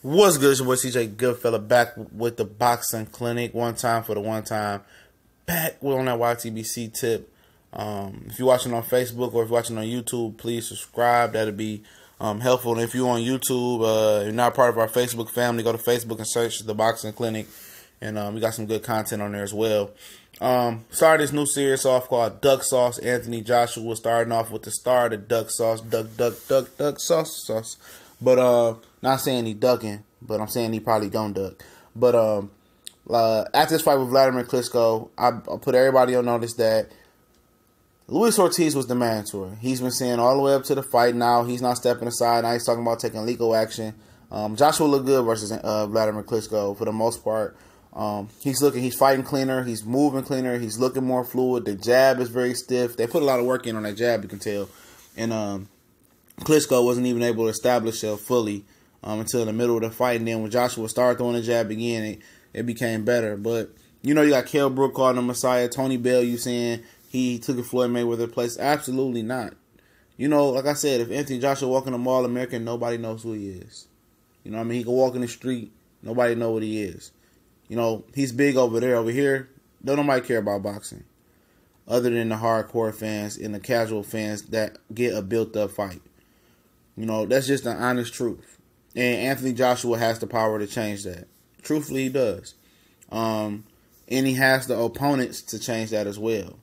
What's good? It's your boy CJ Goodfella back with the boxing clinic. One time for the one time. Back on that YTBC tip. If you're watching on Facebook or if you're watching on YouTube, please subscribe. That'll be helpful. And if you're on YouTube, you're not part of our Facebook family, go to Facebook and search the boxing clinic. And we got some good content on there as well. Started this new series off called Duck Sauce. Anthony Joshua starting off with the star of the duck sauce. Duck sauce. But not saying he ducking, but I'm saying he probably gonna duck. But after this fight with Vladimir Klitschko, I put everybody on notice that Luis Ortiz was the mandatory. He's been saying all the way up to the fight now. He's not stepping aside. Now he's talking about taking legal action. Joshua looked good versus Vladimir Klitschko for the most part. He's fighting cleaner. He's moving cleaner. He's looking more fluid. The jab is very stiff. They put a lot of work in on that jab, you can tell. And Klitschko wasn't even able to establish himself fully until the middle of the fight. And then when Joshua started throwing the jab again, it became better. But, you got Kell Brook calling him Messiah. Tony Bell, you saying he took a Floyd Mayweather place. Absolutely not. Like I said, if Anthony Joshua walking the mall American, nobody knows who he is. He can walk in the street. Nobody know what he is. He's big over there. Over here, don't nobody care about boxing. Other than the hardcore fans and the casual fans that get a built-up fight. That's just the honest truth. And Anthony Joshua has the power to change that. Truthfully, he does. And he has the opponents to change that as well.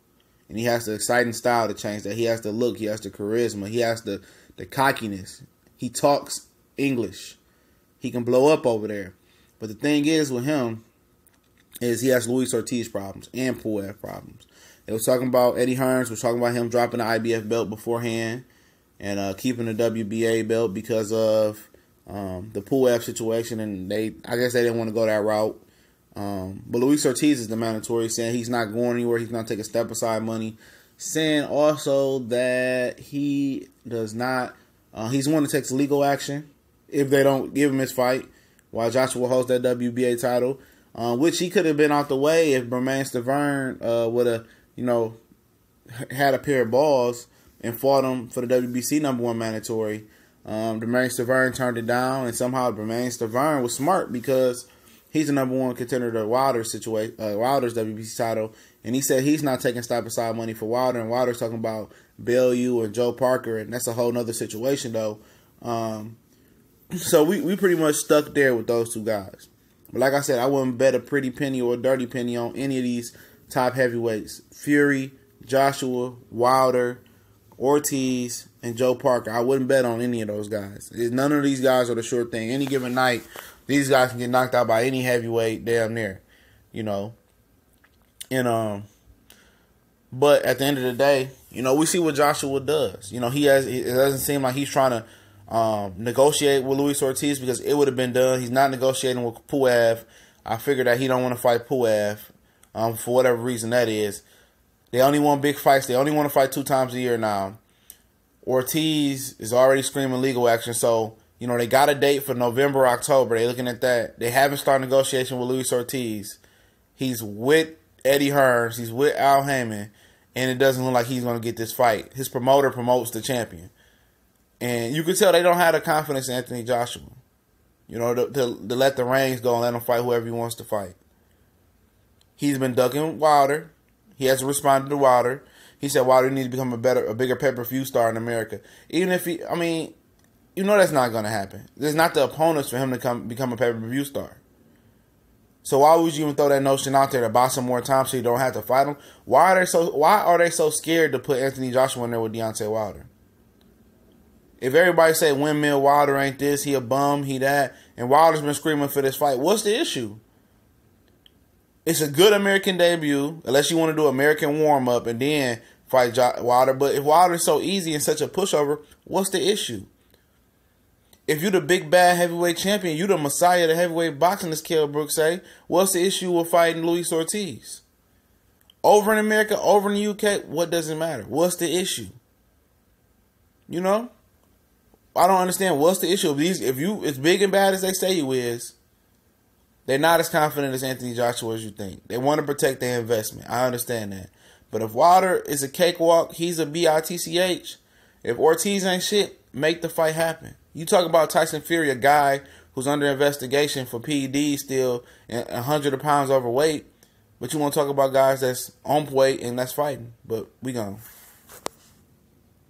And he has the exciting style to change that. He has the look. He has the charisma. He has the cockiness. He talks English. He can blow up over there. But the thing is with him is he has Luis Ortiz problems and Pulev problems. They was talking about Eddie Hearns. Was talking about him dropping the IBF belt beforehand. And keeping the WBA belt because of the Pulev situation, and I guess they didn't want to go that route. But Luis Ortiz is the mandatory, saying he's not going anywhere. He's going to take a step aside money. Saying also that he does not, he's one to take legal action if they don't give him his fight while Joshua holds that WBA title, which he could have been out the way if Bermain Stavern would have, had a pair of balls and fought him for the WBC #1 mandatory. Bermain Stavern turned it down, and somehow Bermain Stavern was smart because he's the #1 contender to Wilder's WBC title, and he said he's not taking step aside money for Wilder, and Wilder's talking about Bellew and Joe Parker, and that's a whole nother situation though. So we pretty much stuck there with those two guys. But like I said, I wouldn't bet a pretty penny or a dirty penny on any of these top heavyweights: Fury, Joshua, Wilder, Ortiz, and Joe Parker. I wouldn't bet on any of those guys. None of these guys are the sure thing. Any given night, these guys can get knocked out by any heavyweight damn near, And but at the end of the day, we see what Joshua does. It doesn't seem like he's trying to negotiate with Luis Ortiz because it would have been done. He's not negotiating with Pulev. I figured that he don't want to fight Pulev for whatever reason that is. They only want big fights. They only want to fight 2 times a year now. Ortiz is already screaming legal action. So, they got a date for November, October. They're looking at that. They haven't started negotiation with Luis Ortiz. He's with Eddie Hearns. He's with Al Haymon. And it doesn't look like he's going to get this fight. His promoter promotes the champion. And you can tell they don't have the confidence in Anthony Joshua. To let the reins go and let him fight whoever he wants to fight. He's been ducking Wilder. He hasn't responded to Wilder. He said Wilder needs to become a bigger pay-per-view star in America. Even if that's not going to happen. There's not the opponents for him to become a pay-per-view star. So why would you even throw that notion out there to buy some more time so you don't have to fight him? Why are they so scared to put Anthony Joshua in there with Deontay Wilder? If everybody say Windmill Wilder ain't this, he a bum, he that, and Wilder's been screaming for this fight, what's the issue? It's a good American debut, unless you want to do American warm-up and then fight Wilder. But if Wilder's so easy and such a pushover, what's the issue? If you're the big bad heavyweight champion, you the messiah of the heavyweight boxing, as Kell Brook say, what's the issue with fighting Luis Ortiz? Over in America, over in the UK, what does it matter? What's the issue? I don't understand. What's the issue? If you as big and bad as they say you is, they're not as confident as Anthony Joshua as you think. They want to protect their investment. I understand that. But if Wilder is a cakewalk, he's a bitch. If Ortiz ain't shit, make the fight happen. You talk about Tyson Fury, a guy who's under investigation for PEDs still and 100 pounds overweight. But you want to talk about guys that's on weight and that's fighting. But we gone.